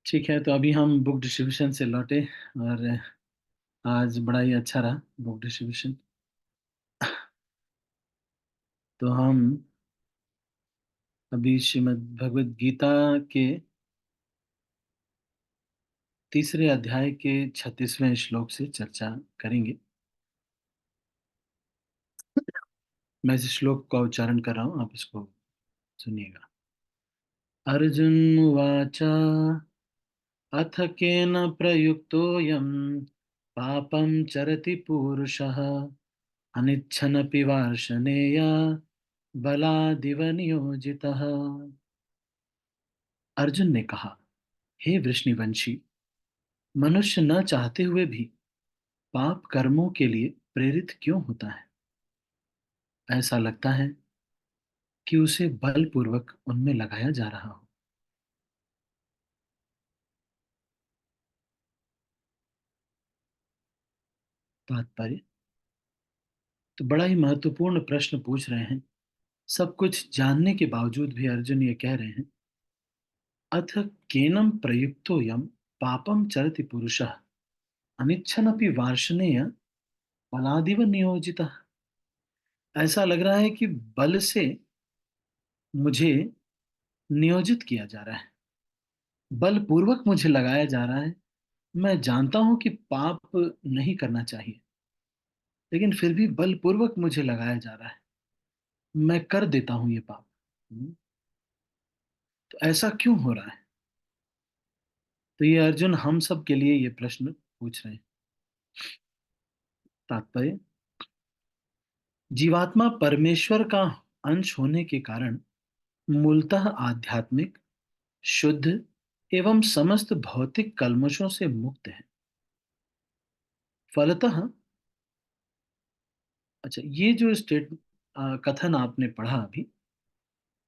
ठीक है, तो अभी हम बुक डिस्ट्रीब्यूशन से लौटे और आज बड़ा ही अच्छा रहा बुक डिस्ट्रीब्यूशन। तो हम अभी श्रीमद् भगवद गीता के तीसरे अध्याय के 36वें श्लोक से चर्चा करेंगे। मैं इस श्लोक का उच्चारण कर रहा हूँ, आप इसको सुनिएगा। अर्जुन उवाच अथ केन प्रयुक्तोऽयं पापं चरति पूरुषः अनिच्छन्नपि वार्ष्णेय बलादिव नियोजितः। अर्जुन ने कहा, हे वृष्णिवंशी, मनुष्य न चाहते हुए भी पाप कर्मों के लिए प्रेरित क्यों होता है? ऐसा लगता है कि उसे बलपूर्वक उनमें लगाया जा रहा हो। तात्पर्य। तो बड़ा ही महत्वपूर्ण प्रश्न पूछ रहे हैं। सब कुछ जानने के बावजूद भी अर्जुन ये कह रहे हैं, अथ केनम प्रयुक्तो यम पापम चरति पुरुषः अनिच्छन्नपि वार्ष्णेय बलादिव नियोजितः। ऐसा लग रहा है कि बल से मुझे नियोजित किया जा रहा है, बलपूर्वक मुझे लगाया जा रहा है। मैं जानता हूं कि पाप नहीं करना चाहिए, लेकिन फिर भी बलपूर्वक मुझे लगाया जा रहा है। मैं कर देता हूं ये पाप। तो ऐसा क्यों हो रहा है? तो ये अर्जुन हम सब के लिए ये प्रश्न पूछ रहे हैं। तात्पर्य। जीवात्मा परमेश्वर का अंश होने के कारण मूलतः आध्यात्मिक, शुद्ध एवं समस्त भौतिक कल्मशों से मुक्त है। फलतः, अच्छा, ये जो कथन आपने पढ़ा अभी,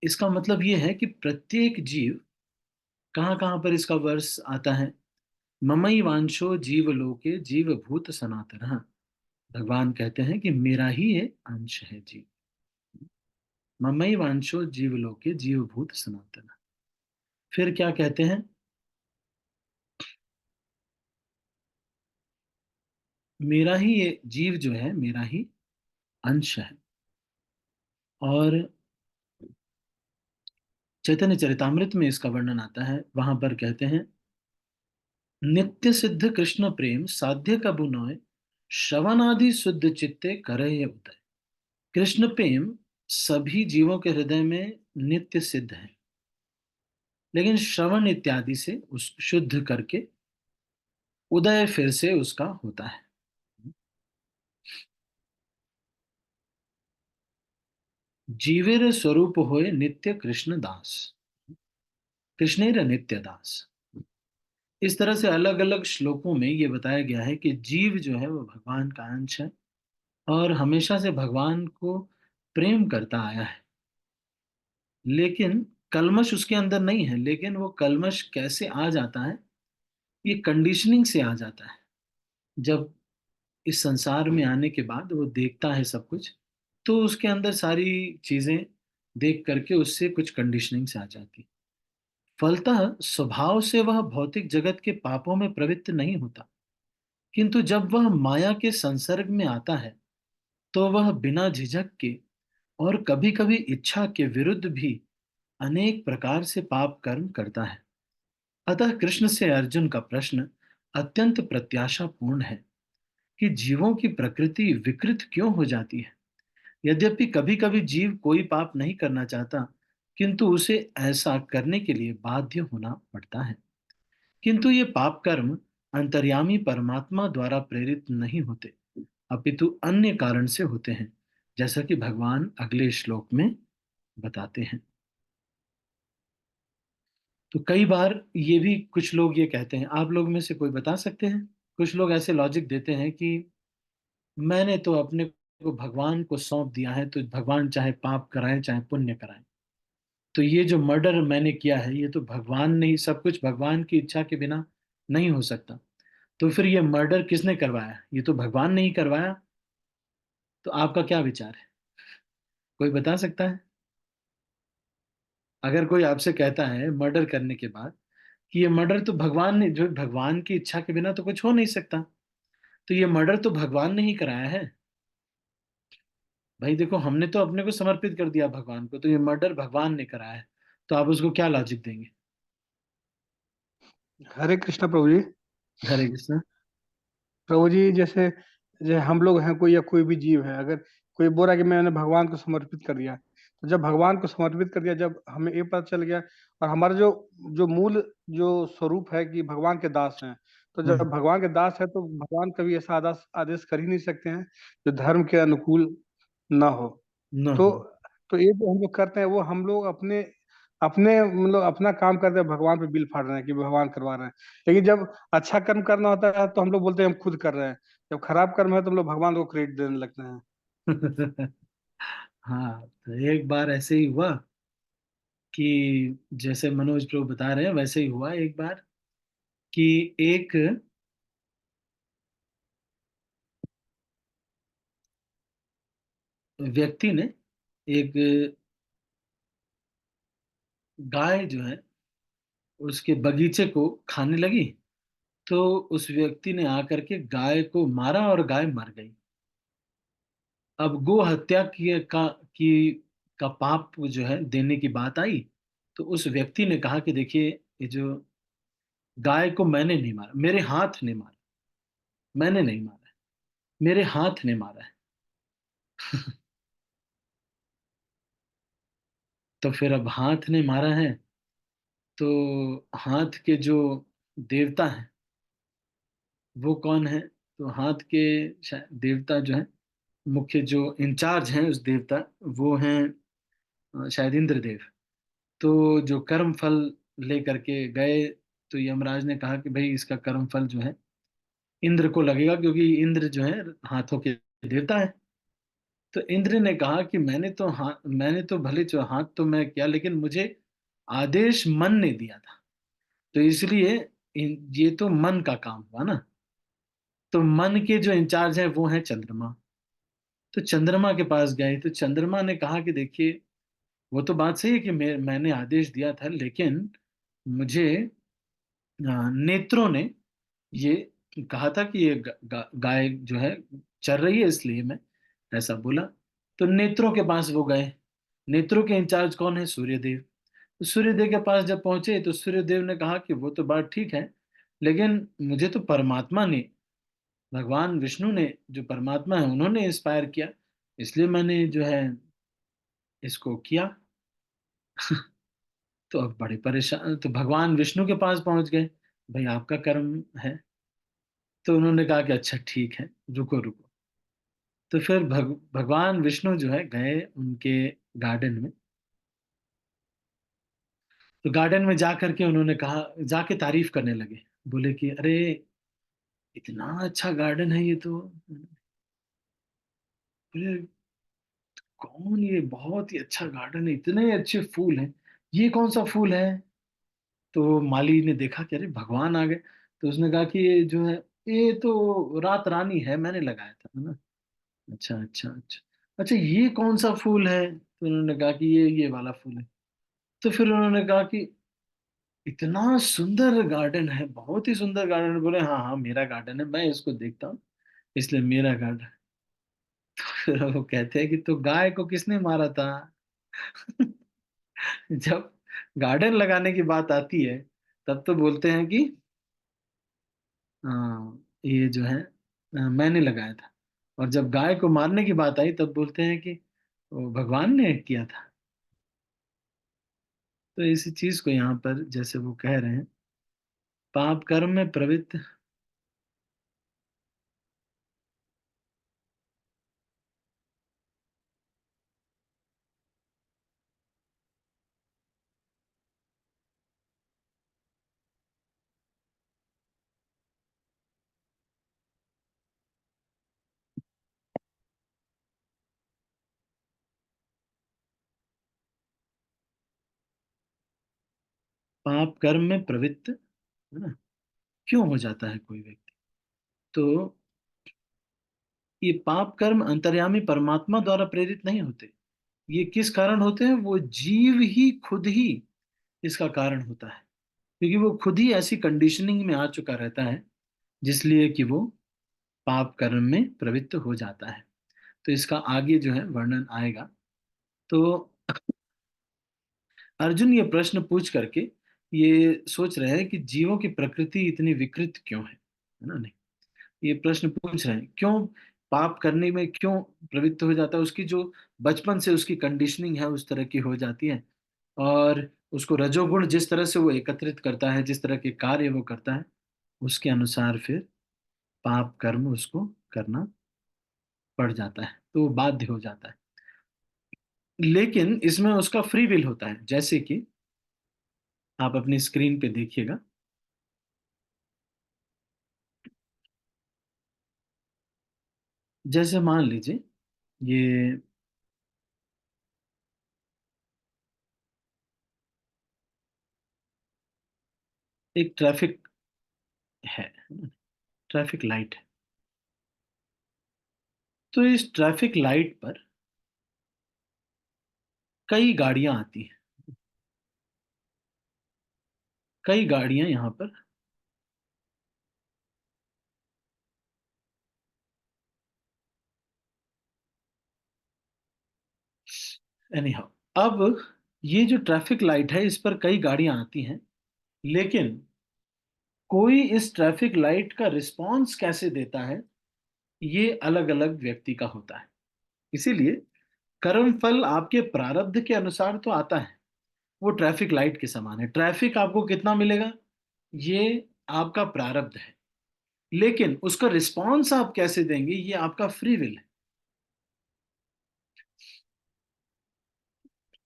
इसका मतलब ये है कि प्रत्येक जीव, कहाँ कहाँ पर इसका वर्ष आता है? ममई वांशो जीव लोके जीव भूत सनातन। भगवान कहते हैं कि मेरा ही ये अंश है जीव। ममई वांशो जीव लोके जीव भूत सनातन। फिर क्या कहते हैं? मेरा ही ये जीव जो है मेरा ही अंश है। और चैतन्य चरितामृत में इसका वर्णन आता है, वहां पर कहते हैं, नित्य सिद्ध कृष्ण प्रेम साध्य कबु नोय श्रवणादि शुद्ध चित्ते करे उदय। कृष्ण प्रेम सभी जीवों के हृदय में नित्य सिद्ध है, लेकिन श्रवण इत्यादि से उस शुद्ध करके उदय फिर से उसका होता है। जीवेर स्वरूप होए नित्य कृष्ण दास, कृष्णेर नित्य दास। इस तरह से अलग अलग श्लोकों में ये बताया गया है कि जीव जो है वो भगवान का अंश है और हमेशा से भगवान को प्रेम करता आया है। लेकिन कल्मश उसके अंदर नहीं है। लेकिन वो कल्मश कैसे आ जाता है? ये कंडीशनिंग से आ जाता है। जब इस संसार में आने के बाद वो देखता है सब कुछ, तो उसके अंदर सारी चीजें देख करके उससे कुछ कंडीशनिंग से आ जाती। फलतः स्वभाव से वह भौतिक जगत के पापों में प्रवृत्त नहीं होता, किंतु जब वह माया के संसर्ग में आता है तो वह बिना झिझक के और कभी कभी इच्छा के विरुद्ध भी अनेक प्रकार से पाप कर्म करता है। अतः कृष्ण से अर्जुन का प्रश्न अत्यंत प्रत्याशापूर्ण है कि जीवों की प्रकृति विकृत क्यों हो जाती है। यद्यपि कभी कभी जीव कोई पाप नहीं करना चाहता, किंतु उसे ऐसा करने के लिए बाध्य होना पड़ता है। किंतु ये पाप कर्म अंतर्यामी परमात्मा द्वारा प्रेरित नहीं होते, अपितु अन्य कारण से होते हैं, जैसा कि भगवान अगले श्लोक में बताते हैं। तो कई बार ये भी कुछ लोग ये कहते हैं, आप लोग में से कोई बता सकते हैं? कुछ लोग ऐसे लॉजिक देते हैं कि मैंने तो अपने को भगवान को सौंप दिया है, तो भगवान चाहे पाप कराए चाहे पुण्य कराए, तो ये जो मर्डर मैंने किया है ये तो भगवान ने ही, सब कुछ भगवान की इच्छा के बिना नहीं हो सकता। तो फिर ये मर्डर किसने करवाया? ये तो भगवान ने ही करवाया। तो आपका क्या विचार है? कोई बता सकता है? अगर कोई आपसे कहता है मर्डर करने के बाद कि ये मर्डर तो भगवान ने, जो भगवान की इच्छा के बिना तो कुछ हो नहीं सकता, तो ये मर्डर तो भगवान ने ही कराया है। भाई देखो, हमने तो अपने को समर्पित कर दिया भगवान को, तो ये मर्डर भगवान ने कराया है, तो आप उसको क्या लॉजिक देंगे? हरे कृष्णा प्रभु जी। हरे कृष्ण। प्रभु जी, जैसे जैसे हम लोग हैं, कोई या कोई भी जीव है, अगर कोई बोल रहा है कि मैंने भगवान को समर्पित कर दिया, तो जब भगवान को समर्पित कर दिया, जब हमें ये पता चल गया, और हमारा जो जो मूल जो स्वरूप है कि भगवान के दास हैं, तो जब हाँ, भगवान के दास है तो भगवान कभी ऐसा आदेश आदेश कर ही नहीं सकते हैं जो धर्म के अनुकूल ना हो। ना तो हो। तो ये जो हम लोग करते हैं, वो हम लोग अपने अपने मतलब अपना काम करते हैं, भगवान पे बिल फाड़ रहे हैं कि भगवान करवा रहे हैं। लेकिन जब अच्छा कर्म करना होता है तो हम लोग बोलते हैं हम खुद कर रहे हैं। जब खराब कर्म है तो हम लोग भगवान को क्रेडिट देने लगते हैं। हाँ, तो एक बार ऐसे ही हुआ कि जैसे मनोज प्रभु बता रहे हैं वैसे ही हुआ एक बार, कि एक व्यक्ति ने, एक गाय जो है उसके बगीचे को खाने लगी, तो उस व्यक्ति ने आकर के गाय को मारा और गाय मर गई। अब गो हत्या की का पाप जो है देने की बात आई, तो उस व्यक्ति ने कहा कि देखिए, ये जो गाय को मैंने नहीं मारा, मेरे हाथ ने मारा, मैंने नहीं मारा है, मेरे हाथ ने मारा है। तो फिर अब हाथ ने मारा है, तो हाथ के जो देवता हैं वो कौन है? तो हाथ के देवता जो है, मुख्य जो इंचार्ज हैं उस देवता, वो हैं शायद इंद्रदेव। तो जो कर्म फल लेकर के गए, तो यमराज ने कहा कि भाई इसका कर्म फल जो है इंद्र को लगेगा, क्योंकि इंद्र जो है हाथों के देवता है। तो इंद्र ने कहा कि मैंने तो भले जो हाथ तो मैं किया, लेकिन मुझे आदेश मन ने दिया था, तो इसलिए ये तो मन का काम हुआ ना। तो मन के जो इंचार्ज है वो है चंद्रमा। तो चंद्रमा के पास गए, तो चंद्रमा ने कहा कि देखिए, वो तो बात सही है कि मैंने आदेश दिया था, लेकिन मुझे नेत्रों ने ये कहा था कि ये गाय जो है चर रही है, इसलिए मैं ऐसा बोला। तो नेत्रों के पास वो गए। नेत्रों के इंचार्ज कौन है? सूर्यदेव। तो सूर्यदेव के पास जब पहुंचे, तो सूर्यदेव ने कहा कि वो तो बात ठीक है, लेकिन मुझे तो परमात्मा ने, भगवान विष्णु ने, जो परमात्मा है, उन्होंने इंस्पायर किया, इसलिए मैंने जो है इसको किया। तो अब बड़े परेशान, तो भगवान विष्णु के पास पहुंच गए, भाई आपका कर्म है। तो उन्होंने कहा कि अच्छा ठीक है, रुको रुको। तो फिर भगवान विष्णु जो है गए उनके गार्डन में। तो गार्डन में जा करके उन्होंने कहा, जाके तारीफ करने लगे, बोले कि अरे इतना अच्छा गार्डन है ये तो, बोले कौन, ये बहुत ही अच्छा गार्डन है, इतने अच्छे फूल हैं, ये कौन सा फूल है? तो माली ने देखा कि अरे भगवान आ गए। तो उसने कहा कि ये जो है, ये तो रात रानी है, मैंने लगाया था, है ना। अच्छा अच्छा अच्छा। अच्छा, ये कौन सा फूल है? तो उन्होंने कहा कि ये वाला फूल है। तो फिर उन्होंने कहा कि इतना सुंदर गार्डन है, बहुत ही सुंदर गार्डन है। बोले हाँ हाँ, मेरा गार्डन है, मैं इसको देखता हूँ, इसलिए मेरा गार्डन। फिर वो कहते हैं कि तो गाय को किसने मारा था? जब गार्डन लगाने की बात आती है, तब तो बोलते हैं कि ये जो है मैंने लगाया था, और जब गाय को मारने की बात आई तब बोलते हैं कि वो भगवान ने किया था। तो इसी चीज को यहाँ पर जैसे वो कह रहे हैं, पाप कर्म में प्रवृत्त। पाप कर्म में प्रवृत्त, है ना, क्यों हो जाता है कोई व्यक्ति? तो ये पाप कर्म अंतर्यामी परमात्मा द्वारा प्रेरित नहीं होते। ये किस कारण होते हैं? वो जीव ही खुद ही इसका कारण होता है। क्योंकि वो खुद ही ऐसी कंडीशनिंग में आ चुका रहता है जिसलिए कि वो पाप कर्म में प्रवृत्त हो जाता है। तो इसका आगे जो है वर्णन आएगा। तो अर्जुन ये प्रश्न पूछ करके ये सोच रहे हैं कि जीवों की प्रकृति इतनी विकृत क्यों है ना? नहीं, ये प्रश्न पूछ रहे हैं क्यों पाप करने में क्यों प्रवृत्त हो जाता है। उसकी जो बचपन से उसकी कंडीशनिंग है उस तरह की हो जाती है, और उसको रजोगुण जिस तरह से वो एकत्रित करता है, जिस तरह के कार्य वो करता है, उसके अनुसार फिर पाप कर्म उसको करना पड़ जाता है, तो वो बाध्य हो जाता है। लेकिन इसमें उसका फ्री विल होता है, जैसे कि आप अपनी स्क्रीन पे देखिएगा। जैसे मान लीजिए ये एक ट्रैफिक है, ट्रैफिक लाइट है। तो इस ट्रैफिक लाइट पर कई गाड़ियां आती हैं, कई गाड़ियां यहाँ पर। एनी हाउ, अब ये जो ट्रैफिक लाइट है इस पर कई गाड़ियां आती हैं, लेकिन कोई इस ट्रैफिक लाइट का रिस्पॉन्स कैसे देता है, ये अलग अलग व्यक्ति का होता है। इसीलिए कर्म फल आपके प्रारब्ध के अनुसार तो आता है, वो ट्रैफिक लाइट के समान है। ट्रैफिक आपको कितना मिलेगा, ये आपका प्रारब्ध है, लेकिन उसका रिस्पॉन्स आप कैसे देंगे ये आपका फ्री विल है।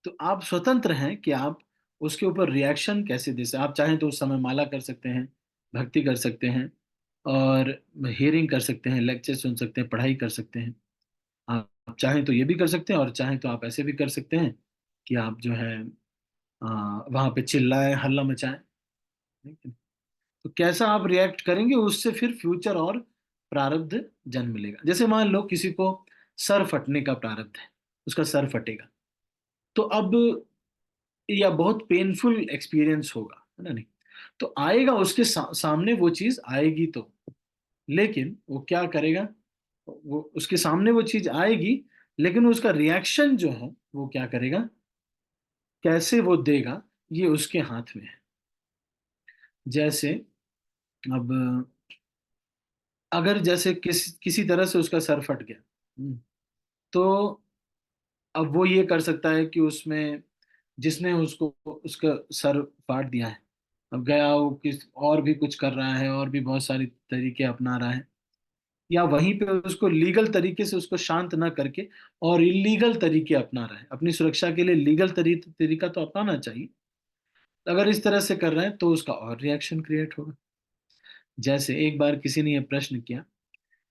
तो आप स्वतंत्र हैं कि आप उसके ऊपर रिएक्शन कैसे दे सकते। आप चाहें तो उस समय माला कर सकते हैं, भक्ति कर सकते हैं, और हियरिंग कर सकते हैं, लेक्चर सुन सकते हैं, पढ़ाई कर सकते हैं। आप चाहें तो ये भी कर सकते हैं, और चाहें तो आप ऐसे भी कर सकते हैं कि आप जो है वहां पे चिल्लाएं, हल्ला मचाएं। ठीक है? तो कैसा आप रिएक्ट करेंगे उससे फिर फ्यूचर और प्रारब्ध जन्म मिलेगा। जैसे मान लो किसी को सर फटने का प्रारब्ध है, उसका सर फटेगा, तो अब या बहुत पेनफुल एक्सपीरियंस होगा, है ना? नहीं, तो आएगा उसके सामने वो चीज आएगी तो, लेकिन वो क्या करेगा, वो उसके सामने वो चीज आएगी, लेकिन उसका रिएक्शन जो है वो क्या करेगा, कैसे वो देगा, ये उसके हाथ में है। जैसे अब अगर जैसे किसी तरह से उसका सर फट गया, तो अब वो ये कर सकता है कि उसमें जिसने उसको उसका सर फाड़ दिया है, अब गया वो किस और भी कुछ कर रहा है, और भी बहुत सारी तरीके अपना रहा है, या वहीं पे उसको लीगल तरीके से उसको शांत ना करके और इलीगल तरीके अपना रहा है। अपनी सुरक्षा के लिए लीगल तरीका तो अपनाना चाहिए। अगर इस तरह से कर रहे हैं तो उसका और रिएक्शन क्रिएट होगा। जैसे एक बार किसी ने यह प्रश्न किया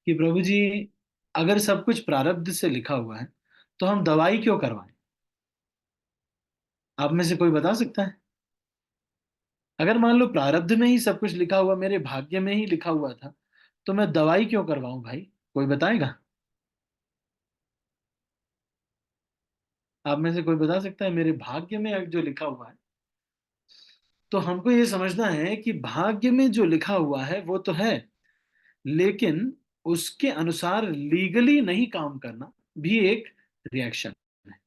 कि प्रभु जी, अगर सब कुछ प्रारब्ध से लिखा हुआ है तो हम दवाई क्यों करवाएं? आप में से कोई बता सकता है? अगर मान लो प्रारब्ध में ही सब कुछ लिखा हुआ, मेरे भाग्य में ही लिखा हुआ था, तो मैं दवाई क्यों करवाऊं भाई? कोई बताएगा? आप में से कोई बता सकता है? मेरे भाग्य में जो लिखा हुआ है, तो हमको ये समझना है कि भाग्य में जो लिखा हुआ है वो तो है, लेकिन उसके अनुसार लीगली नहीं काम करना भी एक रिएक्शन है।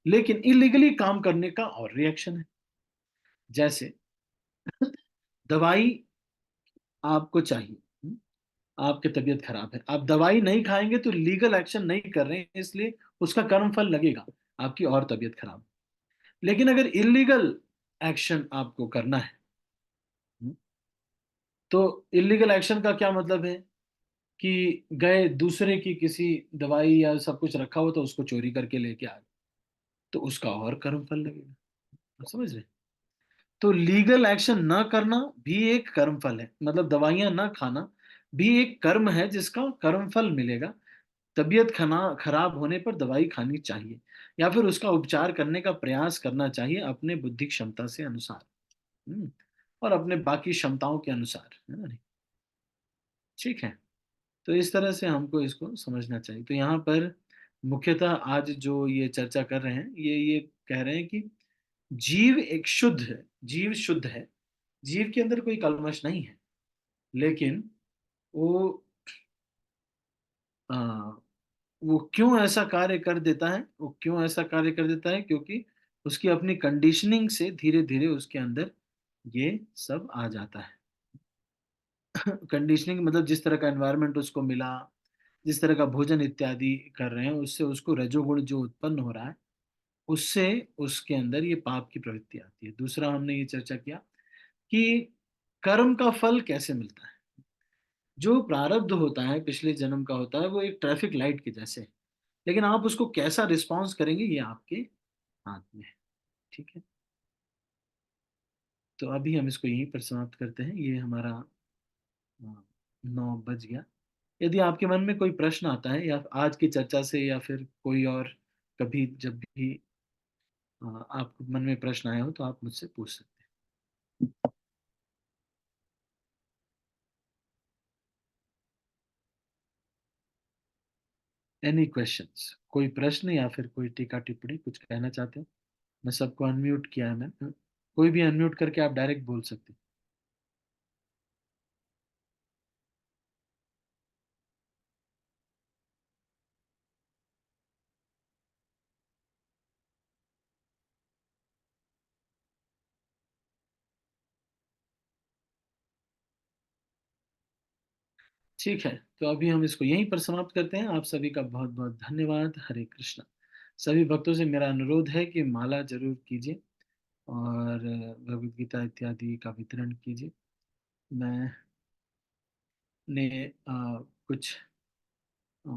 लेकिन इलीगली काम करने का और रिएक्शन है। जैसे दवाई आपको चाहिए, आपकी तबीयत खराब है, आप दवाई नहीं खाएंगे तो लीगल एक्शन नहीं कर रहे हैं, इसलिए उसका कर्म फल लगेगा, आपकी और तबीयत खराब। लेकिन अगर इलीगल एक्शन आपको करना है, तो इलीगल एक्शन का क्या मतलब है कि गए दूसरे की किसी दवाई या सब कुछ रखा हो तो उसको चोरी करके लेके आ गए, तो उसका और कर्म फल लगेगा। आप समझ रहे हैं? तो लीगल एक्शन ना करना भी एक कर्म फल है, मतलब दवाइयां ना खाना भी एक कर्म है जिसका कर्म फल मिलेगा। तबीयत खाना खराब होने पर दवाई खानी चाहिए, या फिर उसका उपचार करने का प्रयास करना चाहिए अपने बुद्धि क्षमता से अनुसार। हम्म, और अपने बाकी क्षमताओं के अनुसार, है ना? नहीं, ठीक है। तो इस तरह से हमको इसको समझना चाहिए। तो यहाँ पर मुख्यतः आज जो ये चर्चा कर रहे हैं, ये कह रहे हैं कि जीव एक शुद्ध है, जीव शुद्ध है, जीव के अंदर कोई कल्मश नहीं है, लेकिन वो आ, वो क्यों ऐसा कार्य कर देता है, वो क्यों ऐसा कार्य कर देता है, क्योंकि उसकी अपनी कंडीशनिंग से धीरे धीरे उसके अंदर ये सब आ जाता है। कंडीशनिंग मतलब जिस तरह का एनवायरनमेंट उसको मिला, जिस तरह का भोजन इत्यादि कर रहे हैं, उससे उसको रजोगुण जो उत्पन्न हो रहा है, उससे उसके अंदर ये पाप की प्रवृत्ति आती है। दूसरा हमने ये चर्चा किया कि कर्म का फल कैसे मिलता है। जो प्रारब्ध होता है पिछले जन्म का होता है, वो एक ट्रैफिक लाइट के जैसे है, लेकिन आप उसको कैसा रिस्पॉन्स करेंगे ये आपके हाथ में है। ठीक है, तो अभी हम इसको यहीं पर समाप्त करते हैं। ये हमारा 9 बज गया। यदि आपके मन में कोई प्रश्न आता है या आज की चर्चा से या फिर कोई और कभी जब भी आपको मन में प्रश्न आया हो तो आप मुझसे पूछ सकते हैं। एनी क्वेश्चंस, कोई प्रश्न या फिर कोई टीका टिप्पणी कुछ कहना चाहते हो? मैं सबको अनम्यूट किया है, मैं कोई भी अनम्यूट करके आप डायरेक्ट बोल सकते हैं। ठीक है, तो अभी हम इसको यहीं पर समाप्त करते हैं। आप सभी का बहुत बहुत धन्यवाद। हरे कृष्णा। सभी भक्तों से मेरा अनुरोध है कि माला जरूर कीजिए और भगवद गीता इत्यादि का वितरण कीजिए। मैंने कुछ अ,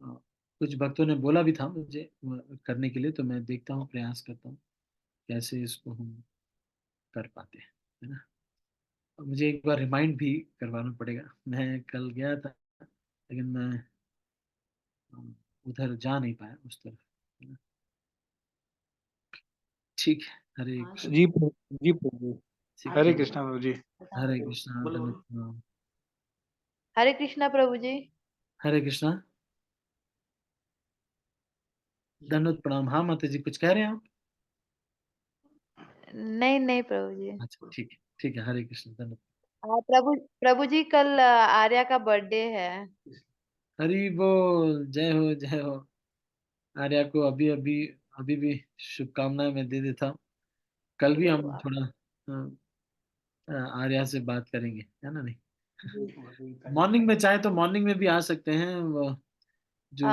अ, कुछ भक्तों ने बोला भी था मुझे करने के लिए, तो मैं देखता हूँ, प्रयास करता हूँ कैसे इसको हम कर पाते हैं, है ना। और मुझे एक बार रिमाइंड भी करवाना पड़ेगा। मैं कल गया था, लेकिन मैं अ, उधर जा नहीं पाया उस तरफ, है ना। ठीक है, हरे कृष्ण। जी प्रभु, जी प्रभु। ठीक हरे है, कृष्णा प्रभु जी। हरे कृष्णा, बोलो धन्यवाद बोलो। प्रणाम। हरे कृष्णा प्रभु जी। हरे कृष्णा, धन्यवाद प्रणाम। हाँ माता जी, कुछ कह रहे हैं आप? नहीं नहीं प्रभु जी। अच्छा, ठीक है, ठीक है, हरे कृष्ण, धन्यवाद। प्रभु प्रभु जी कल आर्या का बर्थडे है। हरि बोल, जय हो जय हो। आर्या को अभी अभी अभी भी शुभकामनाएं मैं दे देता हूँ। कल भी हम थोड़ा आर्या से बात करेंगे, है ना, नहीं? जी। मॉर्निंग में चाहे तो मॉर्निंग में भी आ सकते हैं वो जो।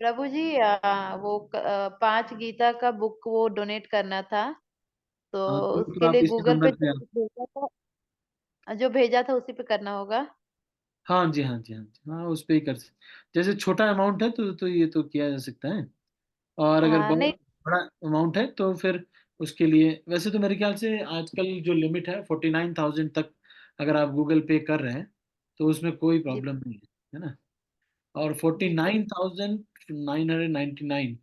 प्रभु जी वो 5 गीता का बुक वो डोनेट करना था, तो हाँ, तो उसके आप लिए इसी गूगल पे नंबर पे जो भेजा था उसी पे करना होगा। हाँ जी, हाँ जी, हाँ जी, हाँ, उस पे ही कर सकते। जैसे छोटा अमाउंट है तो ये तो किया जा सकता है। और अगर हाँ नहीं। बहुत बड़ा अमाउंट है तो फिर उसके लिए वैसे तो मेरे ख्याल से आजकल जो लिमिट है 49,000 तक, अगर आप गूगल पे कर रहे हैं तो उसमें कोई जी प्रॉब्लम नहीं है ना। और जी 49,999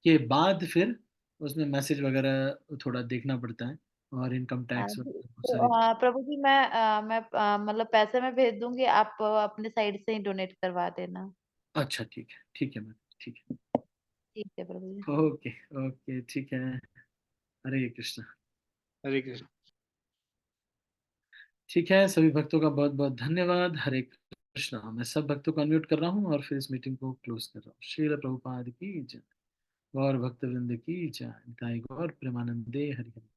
के बाद फिर उसमें मैसेज वगैरह थोड़ा देखना पड़ता है, और इनकम टैक्स जी। वगैरह बहुत तो सारी। प्रभु जी मैं मतलब पैसे में भेज दूंगी, आप अपने साइड से ही डोनेट करवा देना। अच्छा, ठीक है मैम, ठीक ठीक है प्रभु जी। है, ओके, ओके, ठीक है। हरे कृष्ण। हरे कृष्ण। ठीक है, सभी भक्तों का बहुत बहुत धन्यवाद। हरे कृष्णा। मैं सब भक्तों को अनम्यूट कर रहा हूँ और फिर इस मीटिंग को क्लोज कर रहा हूँ। श्रील प्रभुपाद की जय। गौर भक्तवृंद की जय। निताई गौर प्रेमानंदे हरि हरि।